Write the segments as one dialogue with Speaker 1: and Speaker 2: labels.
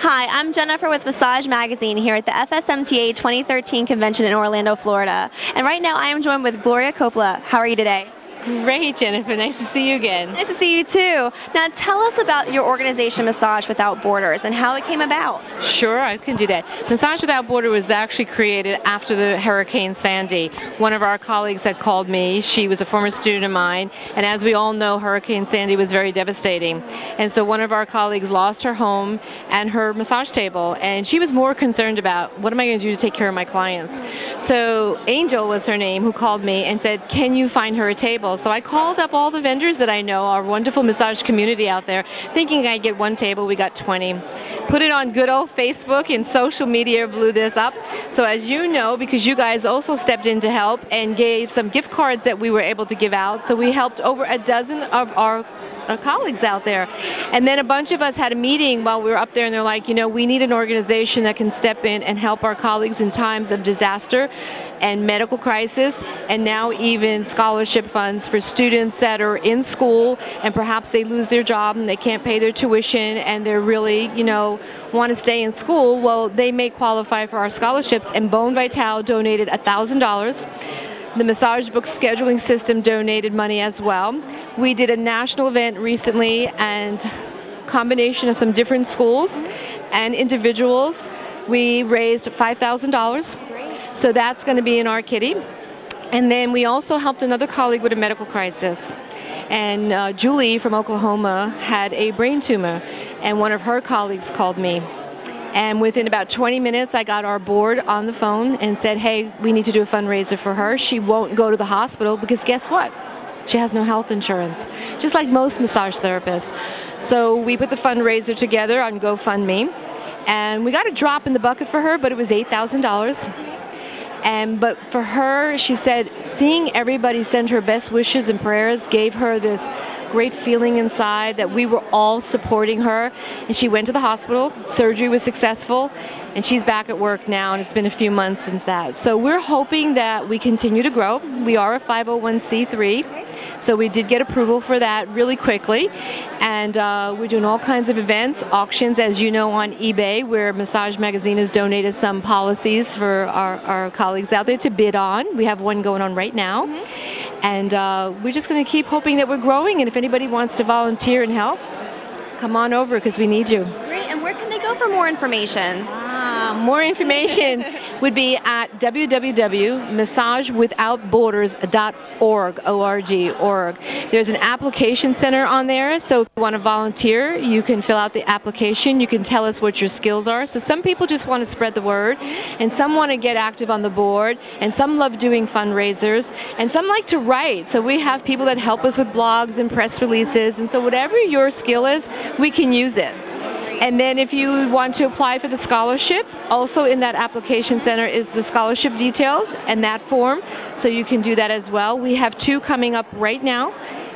Speaker 1: Hi, I'm Jennifer with Massage Magazine here at the FSMTA 2013 convention in Orlando, Florida. And right now I am joined with Gloria Coppola. How are you today?
Speaker 2: Great, Jennifer. Nice to see you again.
Speaker 1: Nice to see you too. Now tell us about your organization Massage Without Borders and how it came about.
Speaker 2: Sure, I can do that. Massage Without Borders was actually created after the Hurricane Sandy. One of our colleagues had called me. She was a former student of mine, and as we all know, Hurricane Sandy was very devastating. And so one of our colleagues lost her home and her massage table, and she was more concerned about what am I going to do to take care of my clients. So Angel was her name, who called me and said, can you find her a table? So I called up all the vendors that I know, our wonderful massage community out there, thinking I'd get one table. We got 20. Put it on good old Facebook, and social media blew this up. So as you know, because you guys also stepped in to help and gave some gift cards that we were able to give out, so we helped over a dozen of our colleagues out there. And then a bunch of us had a meeting while we were up there, and they're like, you know, we need an organization that can step in and help our colleagues in times of disaster and medical crisis, and now even scholarship funds for students that are in school and perhaps they lose their job and they can't pay their tuition and they're really, you know, want to stay in school. Well, they may qualify for our scholarships, and Bone Vital donated $1,000. The Massage Book Scheduling System donated money as well. We did a national event recently, and combination of some different schools and individuals. We raised $5,000. So that's going to be in our kitty. And then we also helped another colleague with a medical crisis. And Julie from Oklahoma had a brain tumor, and one of her colleagues called me. And within about 20 minutes, I got our board on the phone and said, hey, we need to do a fundraiser for her. She won't go to the hospital because guess what? She has no health insurance, just like most massage therapists. So we put the fundraiser together on GoFundMe, and we got a drop in the bucket for her, but it was $8,000. But for her, she said, seeing everybody send her best wishes and prayers gave her this great feeling inside that we were all supporting her. And she went to the hospital, surgery was successful, and she's back at work now, and it's been a few months since that. So we're hoping that we continue to grow. We are a 501c3. So we did get approval for that really quickly, and we're doing all kinds of events, auctions, as you know, on eBay, where Massage Magazine has donated some policies for our colleagues out there to bid on. We have one going on right now, and we're just going to keep hoping that we're growing, and if anybody wants to volunteer and help, come on over because we need you.
Speaker 1: Great, and where can they go for more information?
Speaker 2: More information would be at www.massagewithoutborders.org. There's an application center on there, so if you want to volunteer, you can fill out the application. You can tell us what your skills are. So some people just want to spread the word, and some want to get active on the board, and some love doing fundraisers, and some like to write. So we have people that help us with blogs and press releases, and so whatever your skill is, we can use it. And then if you want to apply for the scholarship, also in that application center is the scholarship details and that form, so you can do that as well. We have 2 coming up right now,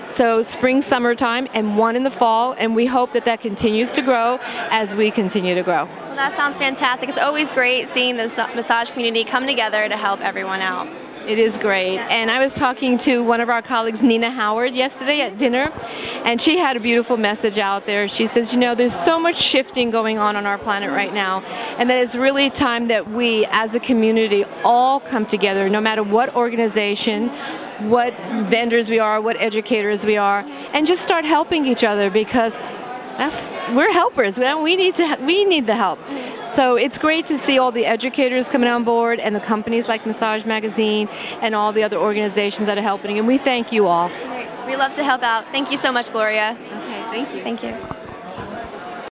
Speaker 2: so spring, summertime, and 1 in the fall, and we hope that that continues to grow as we continue to grow.
Speaker 1: Well, that sounds fantastic. It's always great seeing the massage community come together to help everyone out.
Speaker 2: It is great. And I was talking to one of our colleagues, Nina Howard, yesterday at dinner, and she had a beautiful message out there. She says, you know, there's so much shifting going on our planet right now, and that it's really time that we, as a community, all come together, no matter what organization, what vendors we are, what educators we are, and just start helping each other, because we're helpers. We need the help. So it's great to see all the educators coming on board and the companies like Massage Magazine and all the other organizations that are helping, and we thank you all.
Speaker 1: We love to help out. Thank you so much, Gloria.
Speaker 2: Okay, thank you.
Speaker 1: Thank you.